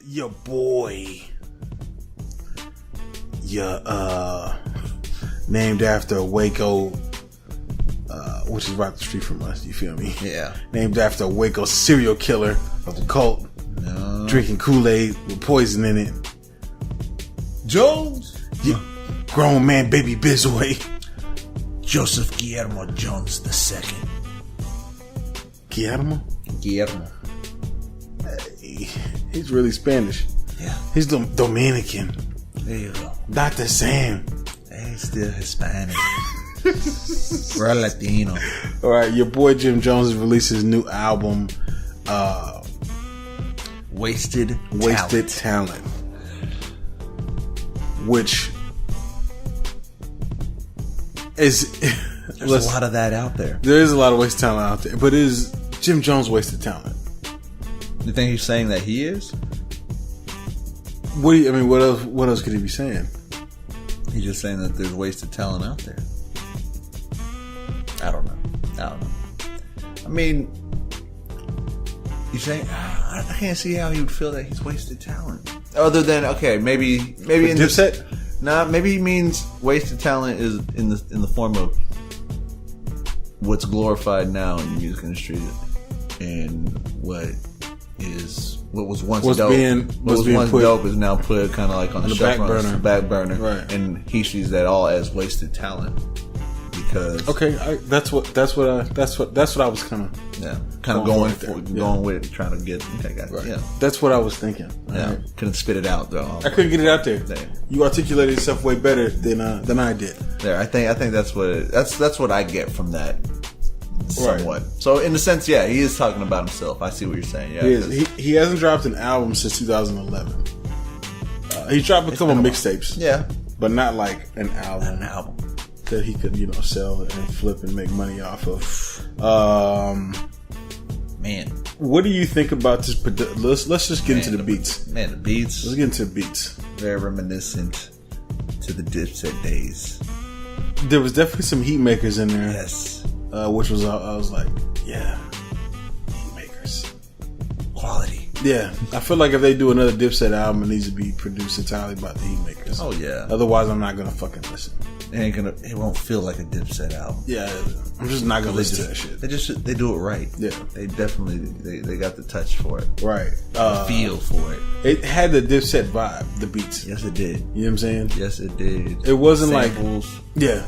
your boy, named after Waco, which is right up the street from us. You feel me? Yeah. Named after a Waco serial killer of the cult, drinking Kool-Aid with poison in it. Jones, grown man, baby Bizway, Joseph Guillermo Jones II. Guillermo. He's really Spanish. Yeah. He's Dominican. There you go. Not the same. He's still Hispanic. We're Latino. All right, your boy Jim Jones has released his new album, Wasted Talent, which is there's a lot of that out there. There is a lot of wasted talent out there, but is Jim Jones wasted talent? You think he's saying that he is? What else could he be saying? He's just saying that there's wasted talent out there. I don't know. I mean, you saying I can't see how he would feel that he's wasted talent. Other than maybe in Dipset. Maybe he means wasted talent is in the form of what's glorified now in the music industry and what was once dope. What was once dope is now put kind of like on the back burner. Right. And he sees that all as wasted talent because that's what I was kind of going with it, trying to get. Right. Yeah, that's what I was thinking. Yeah, right. Couldn't spit it out though. I couldn't get it out there. You articulated yourself way better than I did. There, I think that's what I get from that. Somewhat. Right. So in a sense, yeah, he is talking about himself. I see what you're saying. Yeah, he hasn't dropped an album since 2011. He dropped a couple mixtapes. Yeah, but not like an album that he could sell and flip and make money off of. Man, what do you think about this? Let's just get into the beats. The beats. Let's get into the beats. Very reminiscent to the Dipset days. There was definitely some Heatmakerz in there. Yes. Which was, I was like, yeah, Heatmakerz. Quality. Yeah. I feel like if they do another Dipset album, it needs to be produced entirely by the Heatmakerz. Oh, yeah. Otherwise, I'm not going to fucking listen. It won't feel like a Dipset album. Yeah. I'm just not going to listen to that shit. They do it right. Yeah. They definitely, they got the touch for it. Right. The feel for it. It had the Dipset vibe, the beats. Yes, it did. You know what I'm saying? Yes, it did. It wasn't samples. Yeah.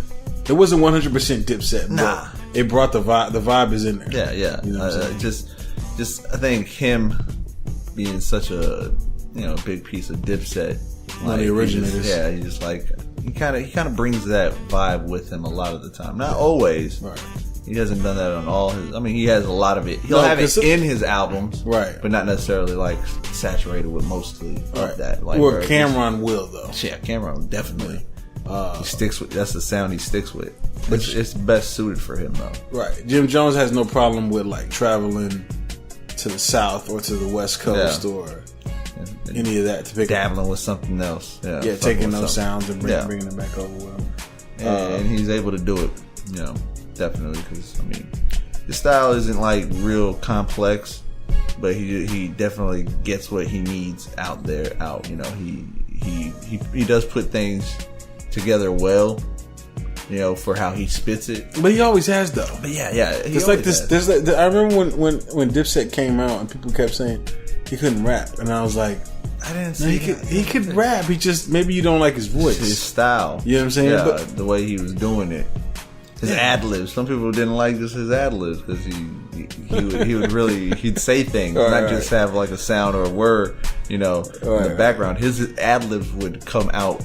It wasn't 100% Dipset. Nah. It brought the vibe. The vibe is in there. Yeah. You know what I'm saying? Just I think him being such a big piece of Dipset, one of the originators. He just he kind of brings that vibe with him a lot of the time. Not always. Right. He hasn't done that on all his. I mean, he has a lot of it. He'll have it in his albums, right? But not necessarily saturated with mostly of that. Or Cameron will though. Yeah, Cameron definitely. He sticks with. That's the sound he sticks with. It's best suited for him though. Right. Jim Jones has no problem with traveling to the South or to the West Coast or any of that to pick dabbling with something else. Yeah, taking those sounds and bringing them back over with him. And he's able to do it. Definitely because his style isn't real complex, but he definitely gets what he needs out there. He does put things together well, for how he spits it. But he always has though. But yeah. It's like this. I remember when Dipset came out and people kept saying he couldn't rap, and I was like, I didn't see. He could rap. He just maybe you don't like his voice, his style. You know what I'm saying? Yeah, the way he was doing it. His ad libs. Some people didn't like just his ad libs because he'd say things, not just have a sound or a word, in the background. His ad libs would come out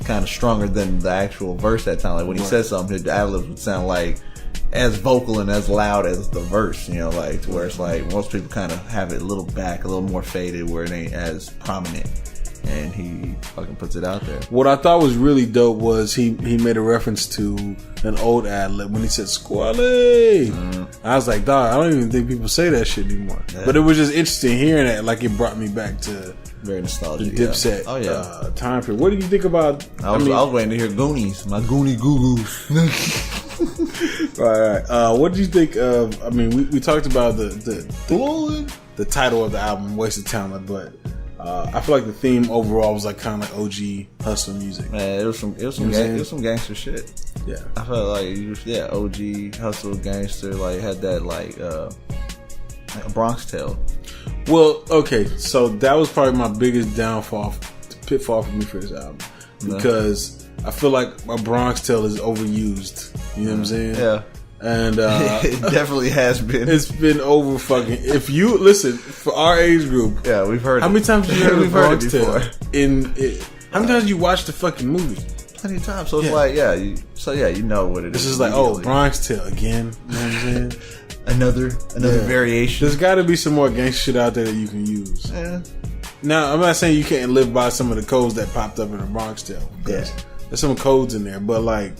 kind of stronger than the actual verse that time. When he says something, his ad libs would sound as vocal and as loud as the verse, to where it's most people kind of have it a little back, a little more faded, where it ain't as prominent. And he fucking puts it out there. What I thought was really dope was he made a reference to an old ad-lib when he said "Squally." I was like, dog, I don't even think people say that shit anymore. Yeah. But it was just interesting hearing that. It brought me back to very nostalgic the Dipset time period. What do you think about? I was waiting to hear Goonies, my Goonie Goo Goo. Right. What do you think of? We talked about the title of the album, "Wasted Talent," but I feel like the theme overall was like kind of like OG hustle music. Man, it was some gangster shit. Yeah, I felt like OG hustle gangster, like had that like a Bronx tale. Well, okay, so that was probably my biggest pitfall for me for this album, because I feel like my Bronx tale is overused. You know what I'm saying? Yeah. And it definitely has been. It's been over fucking. If you listen for our age group, yeah, we've heard. How many times have you heard we've heard it before? How many times did you watch the fucking movie? Plenty of times. So it's like, you know what it is. This is like, oh, Bronx tale again. You know what I'm saying? another variation. There's got to be some more gangster shit out there that you can use. Yeah. Now, I'm not saying you can't live by some of the codes that popped up in the Bronx tale. Yeah. There's some codes in there, but like,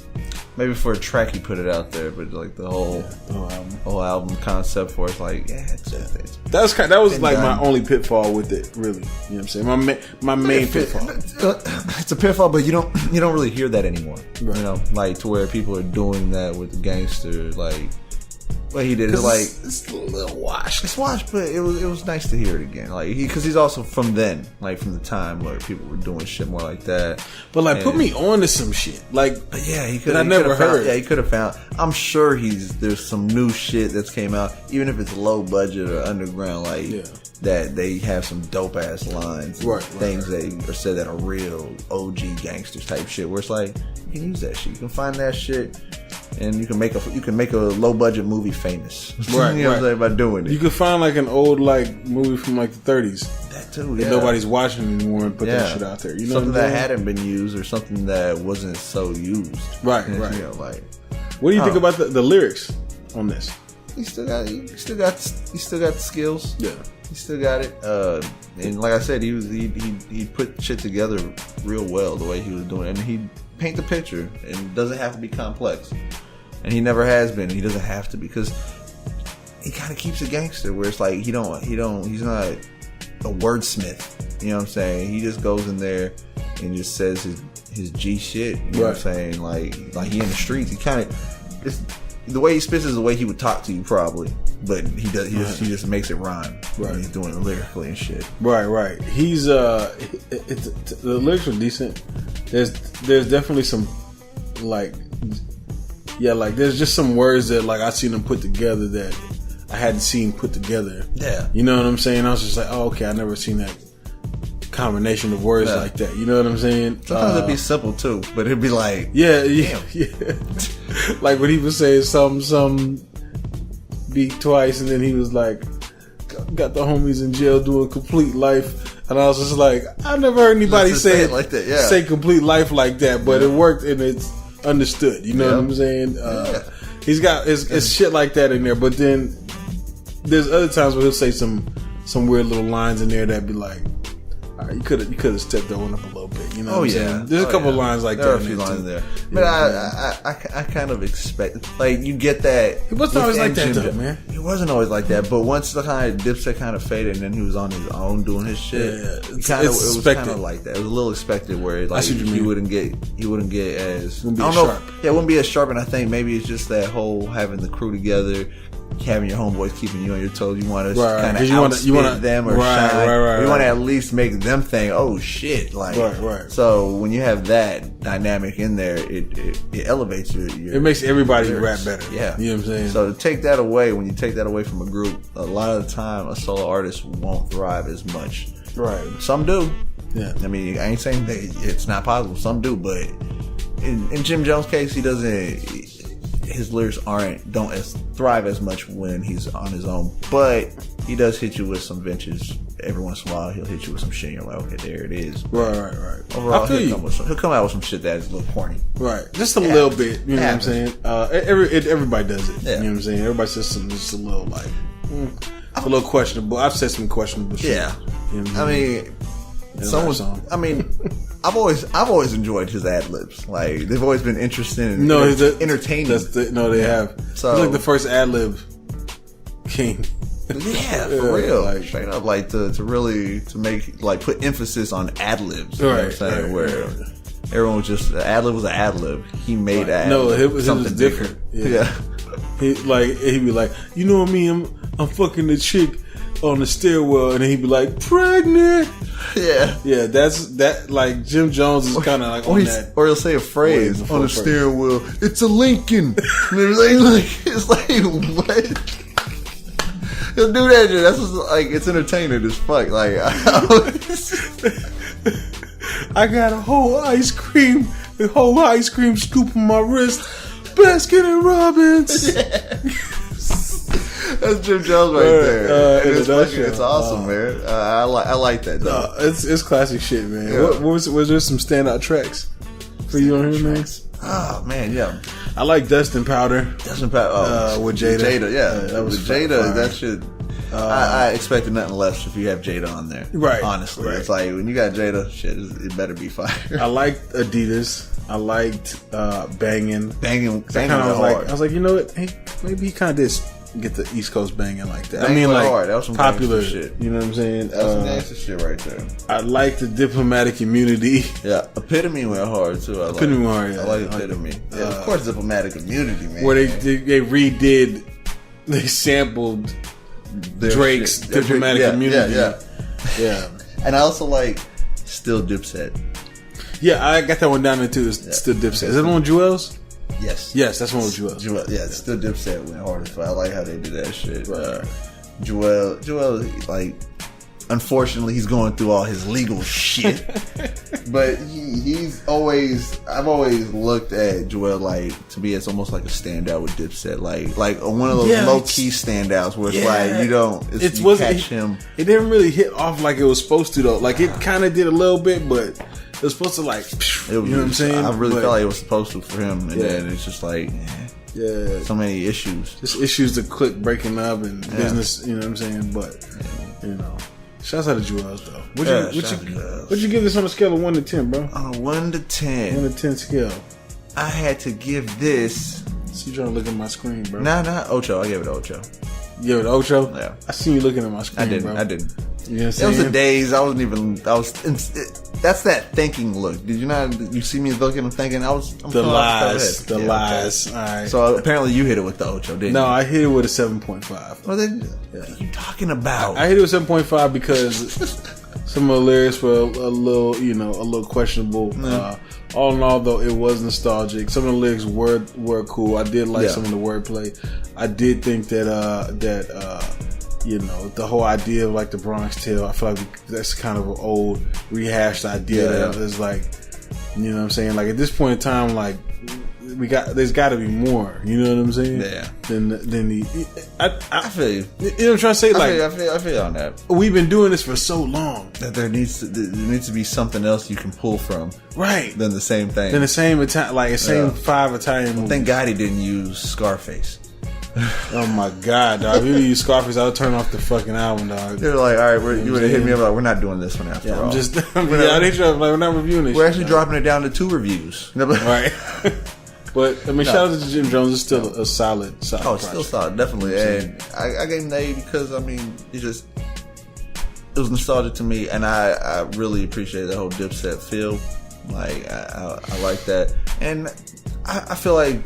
maybe for a track you put it out there, but like the whole album concept for it's like, that was like my only pitfall with it, really. You know what I'm saying? My main pitfall. It's a pitfall, but you don't really hear that anymore. Right. You know, like to where people are doing that with the gangster, like what he did is like it's a little washed. It's washed, but it was nice to hear it again. Like because he's also from then, like from the time where people were doing shit more like that. But like, put me on to some shit. Like, yeah, he could. I never heard. Yeah, he could have found. I'm sure there's some new shit that's came out, even if it's low budget or underground. Like that, they have some dope ass lines, things that are said that are real OG gangsters type shit. Where it's like you can use that shit. You can find that shit. And you can make a low budget movie famous, right? You know what I'm saying, by doing it. You could find like an old like movie from like the 30s that too, that nobody's watching anymore, and put that shit out there. You know, something that hadn't been used or something that wasn't so used. Right. You know, like, what do you think about the lyrics on this? He still got the skills. Yeah, he still got it. And like I said, he put shit together real well the way he was doing it, and he paint the picture, and it doesn't have to be complex. And he never has been. He doesn't have to, because he kind of keeps it gangster, where it's like he's not a wordsmith. You know what I'm saying? He just goes in there and just says his G shit. You know what I'm saying? Like he in the streets. He kind of, the way he spits is the way he would talk to you probably, but he just makes it rhyme. Right. He's doing it lyrically and shit. Right. He's the lyrics are decent. There's definitely some there's just some words that like I seen him put together that I hadn't seen put together. Yeah. You know what I'm saying? I was just like, oh, okay, I never seen that combination of words like that. You know what I'm saying? Sometimes it'd be simple too, but it'd be like, yeah. Like when he was saying some beat twice, and then he was like, got the homies in jail doing complete life. And I was just like, I never heard anybody say it like that. Yeah. Say complete life like that, but it worked and it's understood. You know what I'm saying? He's got it's shit like that in there, but then there's other times where he'll say some weird little lines in there that be like, all right, you could have stepped that one up a little bit. You know what I'm saying? There's a couple lines like that. There are a few lines there. But I kind of expect, like, you get that. He wasn't always like that, though, man. He wasn't always like that, but once the kind of Dipset kind of faded and then he was on his own doing his shit, it was kind of like that. It was a little expected where like he wouldn't get as, I don't know, it wouldn't be as sharp, and I think maybe it's just that whole having the crew together, having your homeboys keeping you on your toes. You want to kind of outspit them or shine. You want to at least make them think, oh shit, like. Right. So when you have that dynamic in there, it elevates your it makes everybody rap better. Yeah, you know what I'm saying. So to take that away, when you take that away from a group, a lot of the time a solo artist won't thrive as much. Right. Some do. Yeah. I mean, I ain't saying that it's not possible. Some do, but in Jim Jones' case, he doesn't. His lyrics don't thrive as much when he's on his own, but he does hit you with some vintage every once in a while. He'll hit you with some shit and you're like, okay, there it is. Right. Overall, he'll come out with some shit that is a little corny. Right. Just a little bit. You know what I'm saying? Everybody does it. Yeah. You know what I'm saying? Everybody says something just a little like, a little questionable. I've said some questionable shit. Yeah. You know I mean, I've always enjoyed his ad libs. Like, they've always been interesting and entertaining. They have. So he's like the first ad lib king. Yeah, for real. Like, straight up, like to really make, like, put emphasis on ad libs. You know what I'm saying? Where everyone was just, ad lib was an ad lib. He made ad lib. No, it was different. Yeah. He'd be like, you know what I mean? I'm fucking the chick on the stairwell, and then he'd be like, pregnant. Yeah, that like Jim Jones is kind of like on that. Or he'll say a phrase on the steering wheel. It's a Lincoln. It's like what? He'll do that. That's just, like it's entertaining as fuck. Like I got a whole ice cream scoop on my wrist. Baskin and Robbins. That's Jim Jones right there. It's awesome, man. I like that though. It's classic shit, man. Yeah. Was there some standout tracks for you on here, man? Oh man, yeah. I like Dustin Powder. With Jada. With Jada, that was Jada. That shit. I expected nothing less if you have Jada on there. Right. Honestly, right. It's like when you got Jada, shit, it better be fire. I liked Adidas. I liked Bangin'. Bangin' I was like, you know what? Hey, maybe he kind of did get the East Coast banging like that. Bangin' like hard. That was some popular shit. You know what I'm saying? That was some gangster shit right there. I like the Diplomatic Immunity. Yeah, Epitome went hard too. I like Epitome. Yeah, of course, Diplomatic Immunity, man. Where they sampled Drake's Diplomatic Immunity. Yeah. And I also like Still Dipset. Yeah, I got that one down there too. It's Still Dipset. Is that one with Jewels? Yes, that's one with Jewels. Still Dipset went hard as well. I like how they did that shit. Joel, like, unfortunately, he's going through all his legal shit. But I've always looked at Joel like to be as almost like a standout with Dipset, like one of those low key standouts where it's like you catch him. It didn't really hit off like it was supposed to though. Like it kind of did a little bit, but it was supposed to like. You know what I'm saying? I really felt like it was supposed to for him, and then it's just like. Yeah, so many issues. Just issues, the clique breaking up and business. You know what I'm saying? But you know, shouts out to Jewels though. What'd you give this on a scale of 1 to 10, bro? On a 1 to 10, 1 to 10 scale. I had to give this. So you trying to look at my screen, bro? Nah, Ocho. I gave it Ocho. You gave it Ocho? Yeah. I seen you looking at my screen, bro. I didn't. You know what I'm It saying? was the days. That's that thinking look. Did you not? You see me looking and thinking? I'm the lies. All right. So apparently you hit it with the Ocho, didn't you? No, I hit it with a 7.5. Well, then, what are you talking about? I hit it with 7.5 because some of the lyrics were a little questionable. All in all, though, it was nostalgic. Some of the lyrics were cool. I did like some of the wordplay. I did think that the whole idea of like the Bronx Tale, I feel like that's kind of an old rehashed idea that is like, you know what I'm saying? Like at this point in time, like there's got to be more. You know what I'm saying? Yeah. I feel you. You know what I'm trying to say? I feel on that. We've been doing this for so long that there needs to be something else you can pull from, right? Than the same thing. Than the same same 5 Italian movies. Thank God he didn't use Scarface. Oh my God, dog! If you use Scarface, I'll turn off the fucking album, dog. They're like, all right, you would have hit me up like, we're not doing this one after all. We're not reviewing this. We're actually dropping it down to 2 reviews. Right. But I mean, shout out to Jim Jones. It's still a solid. Oh, it's project. Still solid, definitely. And I gave him the A because I mean, it was nostalgic to me, and I really appreciate the whole Dipset feel. Like I like that, and I feel like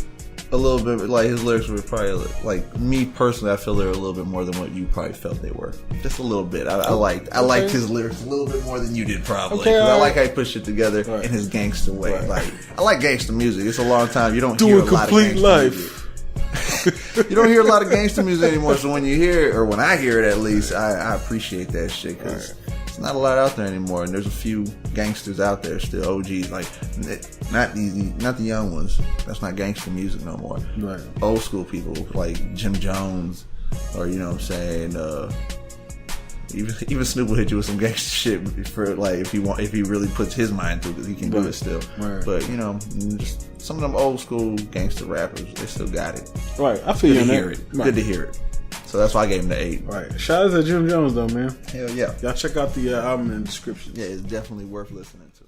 a little bit like his lyrics were probably like me personally. I feel they're a little bit more than what you probably felt they were. Just a little bit. I liked his lyrics a little bit more than you did probably. Okay, I like how he pushed it together in his gangster way. Right. Like I like gangster music. It's a long time you don't hear a lot of gangster music. You don't hear a lot of gangster music anymore. So when you hear it, or when I hear it at least, I appreciate that shit because there's not a lot out there anymore, and there's a few gangsters out there still. OGs, like not the young ones. That's not gangster music no more. Right. Old school people like Jim Jones, or you know what I'm saying. Even Snoop will hit you with some gangster shit for like if he really puts his mind to it, because he can do it still. Right. But just some of them old school gangster rappers, they still got it. Right. I feel Good you to hear it. Right. Good to hear it. So that's why I gave him the 8. Right. Shout out to Jim Jones though, man. Hell yeah. Y'all check out the album in the description. Yeah, it's definitely worth listening to.